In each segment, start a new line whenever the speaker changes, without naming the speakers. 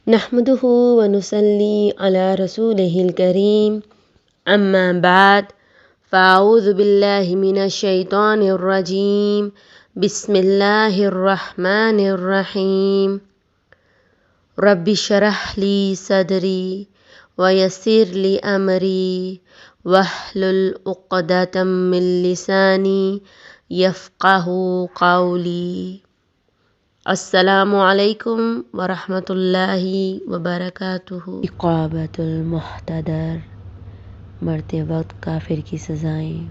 نحمده ونصلي على رسوله الكريم أما بعد فأعوذ بالله من الشيطان الرجيم بسم الله الرحمن الرحيم رب اشرح لي صدري ويسر لي أمري واحلل عقدة من لساني يفقه قولي السلام علیکم ورحمۃ اللہ وبرکاتہ۔ اقامت المحتضر، مرتے وقت کافر کی سزائیں۔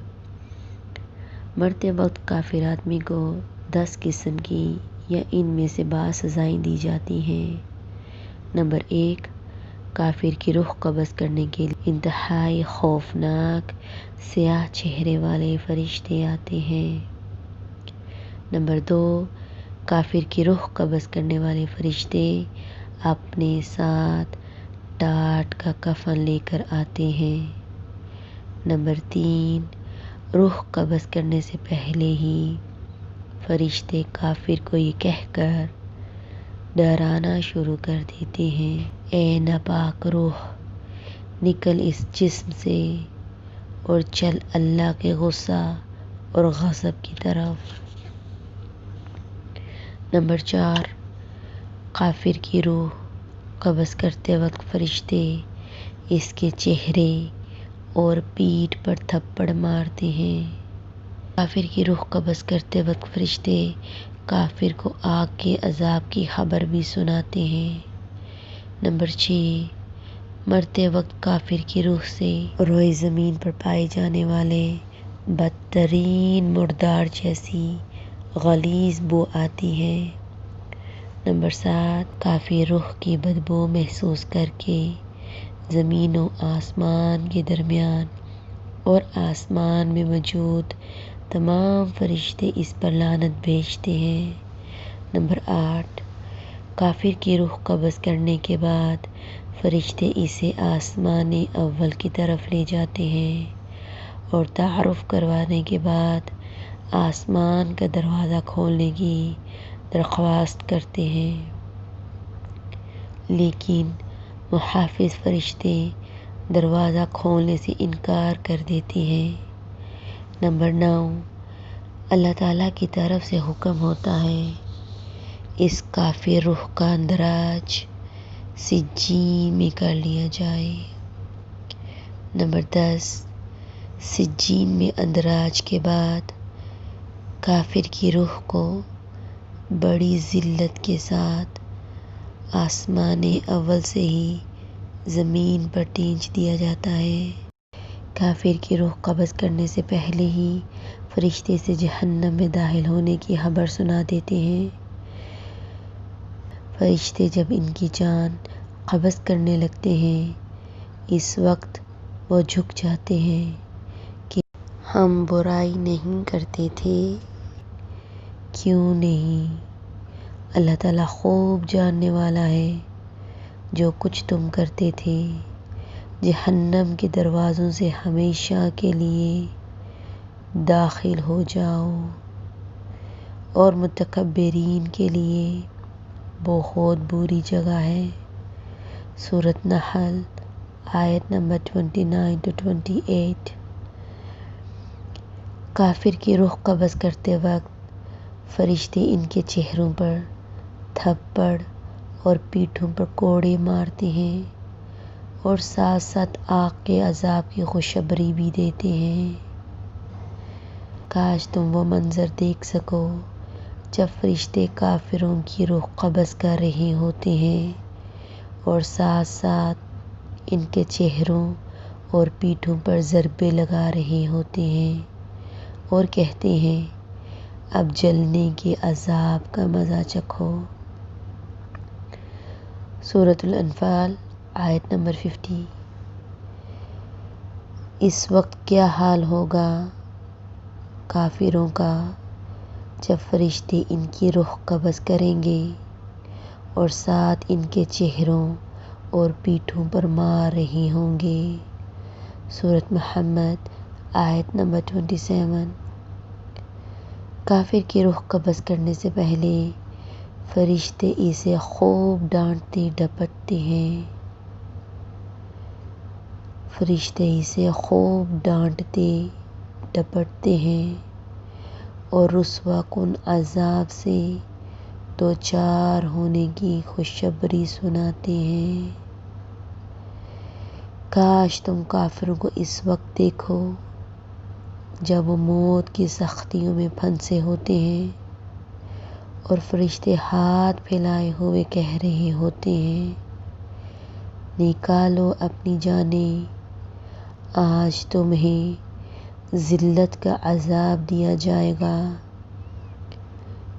مرتے وقت کافر آدمی کو 10 قسم کی یا ان میں سے بعض سزائیں دی جاتی ہیں۔ نمبر 1، کافر کی روح قبض کرنے کے لیے انتہائی خوفناک سیاہ چہرے والے فرشتے آتے ہیں۔ نمبر 2، کافر کی روح قبض کرنے والے فرشتے اپنے ساتھ ٹاٹ کا کفن لے کر آتے ہیں۔ نمبر 3، روح قبض کرنے سے پہلے ہی فرشتے کافر کو یہ کہہ کر ڈرانا شروع کر دیتے ہیں، اے ناپاک روح، نکل اس جسم سے اور چل اللہ کے غصہ اور غضب کی طرف۔ نمبر 4، کافر کی روح قبض کرتے وقت فرشتے اس کے چہرے اور پیٹھ پر تھپڑ مارتے ہیں۔ کافر کی روح قبض کرتے وقت فرشتے کافر کو آگ کے عذاب کی خبر بھی سناتے ہیں۔ نمبر 6، مرتے وقت کافر کی روح سے روئے زمین پر پائے جانے والے بدترین مردار جیسی غلیظ بو آتی ہے۔ نمبر 7، کافر روح کی بدبو محسوس کر کے زمین و آسمان کے درمیان اور آسمان میں موجود تمام فرشتے اس پر لعنت بھیجتے ہیں۔ نمبر 8، کافر کی روح قبض کرنے کے بعد فرشتے اسے آسمان اول کی طرف لے جاتے ہیں اور تعارف کروانے کے بعد آسمان کا دروازہ کھولنے کی درخواست کرتے ہیں، لیکن محافظ فرشتے دروازہ کھولنے سے انکار کر دیتے ہیں۔ نمبر 9، اللہ تعالیٰ کی طرف سے حکم ہوتا ہے اس کافر روح کا اندراج سجین میں کر لیا جائے۔ نمبر 10، سجین میں اندراج کے بعد کافر کی روح کو بڑی ذلت کے ساتھ آسمان اول سے ہی زمین پر ٹیچ دیا جاتا ہے۔ کافر کی روح قبض کرنے سے پہلے ہی فرشتے اسے جہنم میں داخل ہونے کی خبر سنا دیتے ہیں۔ فرشتے جب ان کی جان قبض کرنے لگتے ہیں، اس وقت وہ جھک جاتے ہیں کہ ہم برائی نہیں کرتے تھے۔ کیوں نہیں؟ اللہ تعالیٰ خوب جاننے والا ہے جو کچھ تم کرتے تھے۔ جہنم کے دروازوں سے ہمیشہ کے لیے داخل ہو جاؤ، اور متکبرین کے لیے بہت بری جگہ ہے۔ سورۃ نحل آیت نمبر 29-28۔ کافر کی روح قبض کرتے وقت فرشتے ان کے چہروں پر تھپڑ اور پیٹھوں پر کوڑے مارتے ہیں اور ساتھ ساتھ آگ کے عذاب کی خوشخبری بھی دیتے ہیں۔ کاش تم وہ منظر دیکھ سکو جب فرشتے کافروں کی روح قبض کر رہے ہوتے ہیں اور ساتھ ساتھ ان کے چہروں اور پیٹھوں پر ضربے لگا رہے ہوتے ہیں اور کہتے ہیں اب جلنے کے عذاب کا مزہ چکھو۔ سورۃ الانفال آیت نمبر 50۔ اس وقت کیا حال ہوگا کافروں کا جب فرشتے ان کی روح قبض کریں گے اور ساتھ ان کے چہروں اور پیٹھوں پر مار رہے ہوں گے۔ سورۃ محمد آیت نمبر 27۔ کافر کی روح قبض کرنے سے پہلے فرشتے اسے خوب ڈانٹتے ڈپٹتے ہیں، فرشتے اسے خوب ڈانٹتے ڈپٹتے ہیں اور رسوا کن عذاب سے دوچار ہونے کی خوشخبری سناتے ہیں۔ کاش تم کافروں کو اس وقت دیکھو جب وہ موت کی سختیوں میں پھنسے ہوتے ہیں اور فرشتے ہاتھ پھیلائے ہوئے کہہ رہے ہوتے ہیں، نکالو اپنی جانیں، آج تمہیں ذلت کا عذاب دیا جائے گا،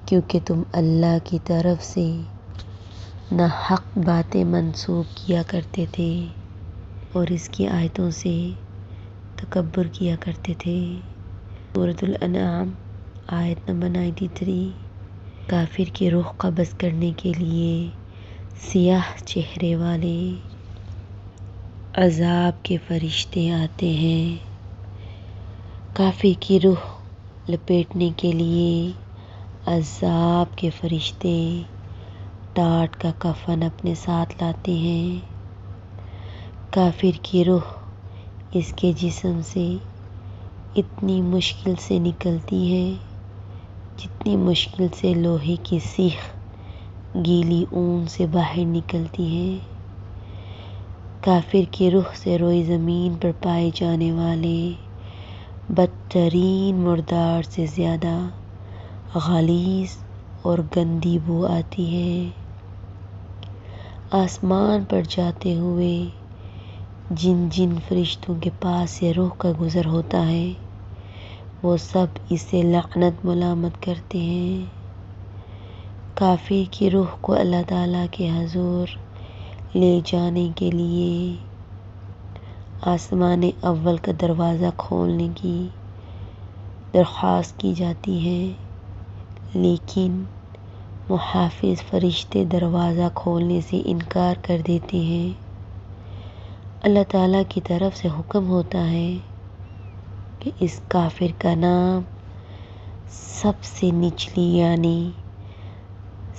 کیونکہ تم اللہ کی طرف سے ناحق باتیں منسوب کیا کرتے تھے اور اس کی آیتوں سے تکبر کیا کرتے تھے۔ سورۃ الانعام آیت نمبر 93۔ کافر کی روح قبض کرنے کے لیے سیاہ چہرے والے عذاب کے فرشتے آتے ہیں۔ کافر کی روح لپیٹنے کے لیے عذاب کے فرشتے ٹاٹ کا کفن اپنے ساتھ لاتے ہیں۔ کافر کی روح اس کے جسم سے اتنی مشکل سے نکلتی ہے جتنی مشکل سے لوہے کی سیخ گیلی اون سے باہر نکلتی ہے۔ کافر کی روح سے روئے زمین پر پائے جانے والے بدترین مردار سے زیادہ غلیظ اور گندی بو آتی ہے۔ آسمان پر جاتے ہوئے جن جن فرشتوں کے پاس سے روح کا گزر ہوتا ہے وہ سب اسے لعنت ملامت کرتے ہیں۔ کافر کی روح کو اللہ تعالیٰ کے حضور لے جانے کے لیے آسمان اول کا دروازہ کھولنے کی درخواست کی جاتی ہے، لیکن محافظ فرشتے دروازہ کھولنے سے انکار کر دیتے ہیں۔ اللہ تعالیٰ کی طرف سے حکم ہوتا ہے کہ اس کافر کا نام سب سے نچلی یعنی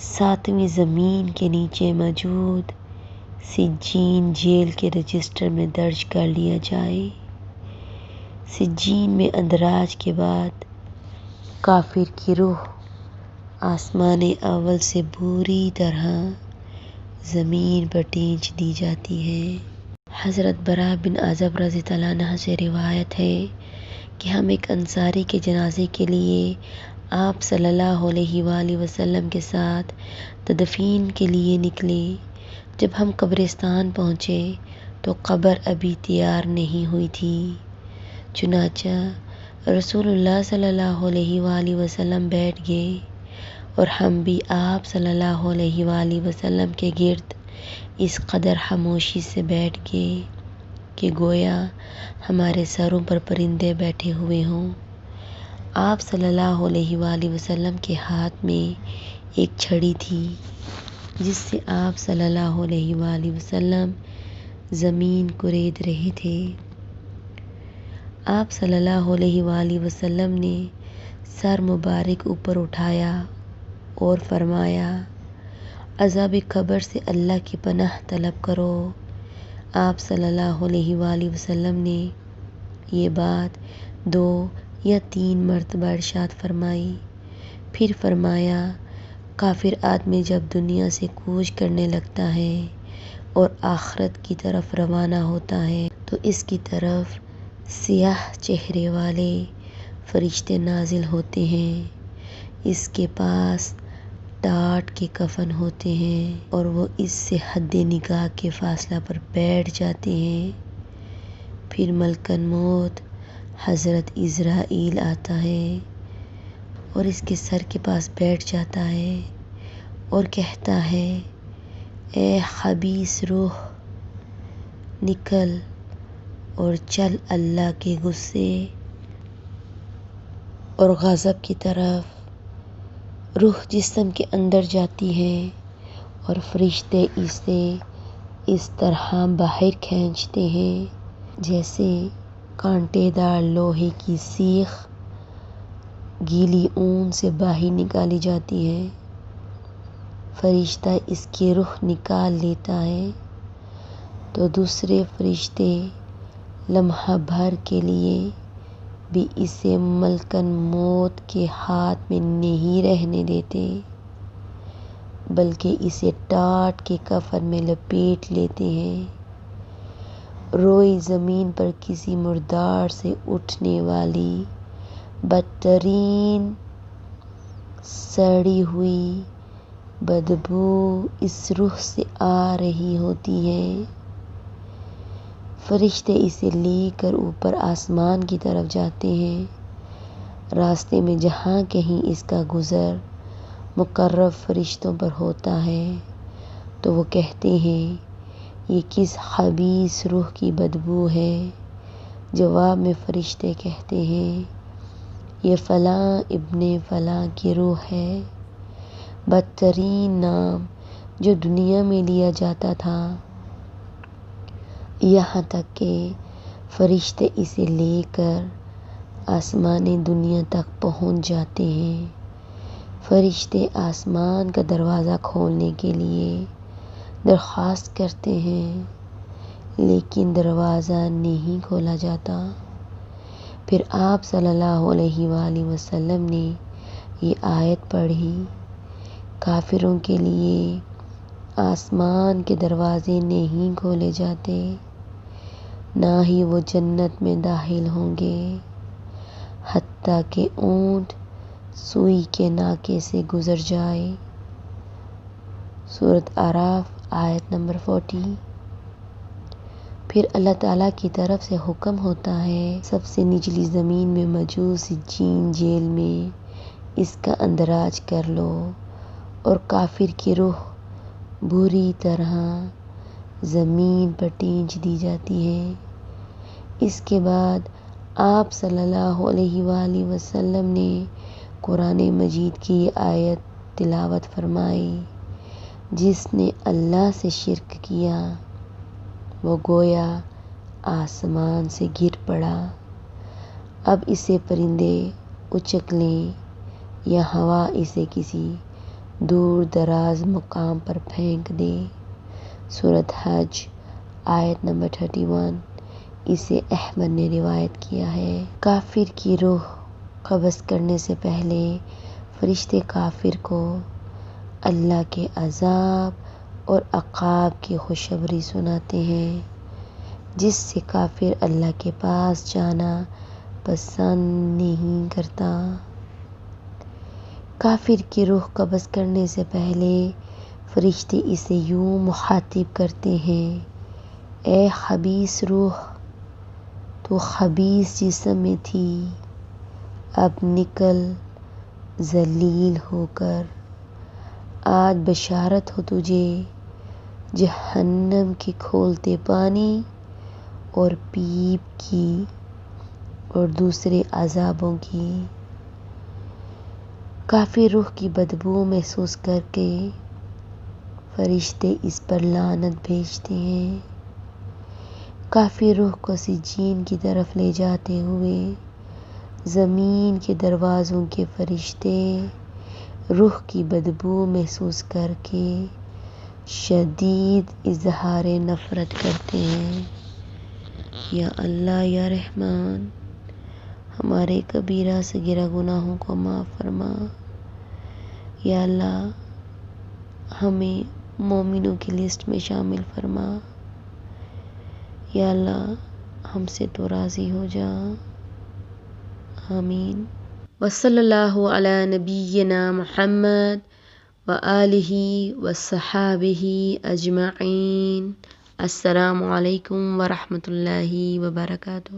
7ویں زمین کے نیچے موجود سجین جیل کے رجسٹر میں درج کر لیا جائے۔ سجین میں اندراج کے بعد کافر کی روح آسمان اول سے بری طرح زمین پر ٹینچ دی جاتی ہے۔ حضرت براء بن عازب رضی اللہ عنہ سے روایت ہے کہ ہم ایک انصاری کے جنازے کے لیے آپ صلی اللہ علیہ وآلہ وسلم کے ساتھ تدفین کے لیے نکلے۔ جب ہم قبرستان پہنچے تو قبر ابھی تیار نہیں ہوئی تھی، چنانچہ رسول اللہ صلی اللہ علیہ وآلہ وسلم بیٹھ گئے اور ہم بھی آپ صلی اللہ علیہ وآلہ وسلم کے گرد اس قدر خاموشی سے بیٹھ گئے کہ گویا ہمارے سروں پر پرندے بیٹھے ہوئے ہوں۔ آپ صلی اللہ علیہ وآلہ وسلم کے ہاتھ میں ایک چھڑی تھی جس سے آپ صلی اللہ علیہ وآلہ وسلم زمین کورید رہے تھے۔ آپ صلی اللہ علیہ وآلہ وسلم نے سر مبارک اوپر اٹھایا اور فرمایا، عذاب قبر سے اللہ کی پناہ طلب کرو۔ آپ صلی اللہ علیہ وآلہ وسلم نے یہ بات 2 یا 3 مرتبہ ارشاد فرمائی، پھر فرمایا، کافر آدمی جب دنیا سے کوچ کرنے لگتا ہے اور آخرت کی طرف روانہ ہوتا ہے تو اس کی طرف سیاہ چہرے والے فرشتے نازل ہوتے ہیں، اس کے پاس ٹاٹ کے کفن ہوتے ہیں اور وہ اس سے حد نگاہ کے فاصلہ پر بیٹھ جاتے ہیں۔ پھر ملک الموت حضرت عزرائیل آتا ہے اور اس کے سر کے پاس بیٹھ جاتا ہے اور کہتا ہے، اے خبیث روح، نکل اور چل اللہ کے غصے اور غضب کی طرف۔ روح جسم کے اندر جاتی ہے اور فرشتے اسے اس طرح باہر کھینچتے ہیں جیسے کانٹے دار لوہے کی سیخ گیلی اون سے باہر نکالی جاتی ہے۔ فرشتہ اس کی روح نکال لیتا ہے تو دوسرے فرشتے لمحہ بھر کے لیے بھی اسے ملکن موت کے ہاتھ میں نہیں رہنے دیتے، بلکہ اسے ٹاٹ کے کفن میں لپیٹ لیتے ہیں۔ روئی زمین پر کسی مردار سے اٹھنے والی بدترین سڑی ہوئی بدبو اس روح سے آ رہی ہوتی ہے۔ فرشتے اسے لے کر اوپر آسمان کی طرف جاتے ہیں۔ راستے میں جہاں کہیں اس کا گزر مقرب فرشتوں پر ہوتا ہے تو وہ کہتے ہیں یہ کس خبیث روح کی بدبو ہے؟ جواب میں فرشتے کہتے ہیں یہ فلاں ابن فلاں کی روح ہے۔ بدترین نام جو دنیا میں لیا جاتا تھا، یہاں تک کہ فرشتے اسے لے کر آسمان دنیا تک پہنچ جاتے ہیں۔ فرشتے آسمان کا دروازہ کھولنے کے لیے درخواست کرتے ہیں، لیکن دروازہ نہیں کھولا جاتا۔ پھر آپ صلی اللہ علیہ وآلہ وسلم نے یہ آیت پڑھی، کافروں کے لیے آسمان کے دروازے نہیں کھولے جاتے، نہ ہی وہ جنت میں داخل ہوں گے حتیٰ کہ اونٹ سوئی کے ناکے سے گزر جائے۔ سورۃ اعراف آیت نمبر 40۔ پھر اللہ تعالیٰ کی طرف سے حکم ہوتا ہے سب سے نچلی زمین میں موجود سجین جیل میں اس کا اندراج کر لو، اور کافر کی روح بری طرح زمین پر ٹینچ دی جاتی ہے۔ اس کے بعد آپ صلی اللہ علیہ وآلہ وسلم نے قرآن مجید کی یہ آیت تلاوت فرمائی، جس نے اللہ سے شرک کیا وہ گویا آسمان سے گر پڑا، اب اسے پرندے اچک لیں یا ہوا اسے کسی دور دراز مقام پر پھینک دے۔ سورۃ حج آیت نمبر 31۔ اسے احمد نے روایت کیا ہے۔ کافر کی روح قبض کرنے سے پہلے فرشتے کافر کو اللہ کے عذاب اور عقاب کی خوشخبری سناتے ہیں، جس سے کافر اللہ کے پاس جانا پسند نہیں کرتا۔ کافر کی روح قبض کرنے سے پہلے فرشتے اسے یوں مخاطب کرتے ہیں، اے خبیث روح، تو خبیث جسم میں تھی، اب نکل ذلیل ہو کر، آج بشارت ہو تجھے جہنم کے کھولتے پانی اور پیپ کی اور دوسرے عذابوں کی۔ کافر روح کی بدبو محسوس کر کے فرشتے اس پر لعنت بھیجتے ہیں۔ کافر روح کو سجین کی طرف لے جاتے ہوئے زمین کے دروازوں کے فرشتے روح کی بدبو محسوس کر کے شدید اظہار نفرت کرتے ہیں، یا اللہ یا رحمان، ہمارے کبیرہ صغیرہ گناہوں کو معاف فرما۔ یا اللہ، ہمیں مومنوں کی لسٹ میں شامل فرما۔ یا اللہ، ہم سے تو راضی ہو جا۔ آمین۔ وصلی اللہ علی نبینا محمد وآلہ وصحبہ اجمعین۔ السلام علیکم ورحمۃ اللہ وبرکاتہ۔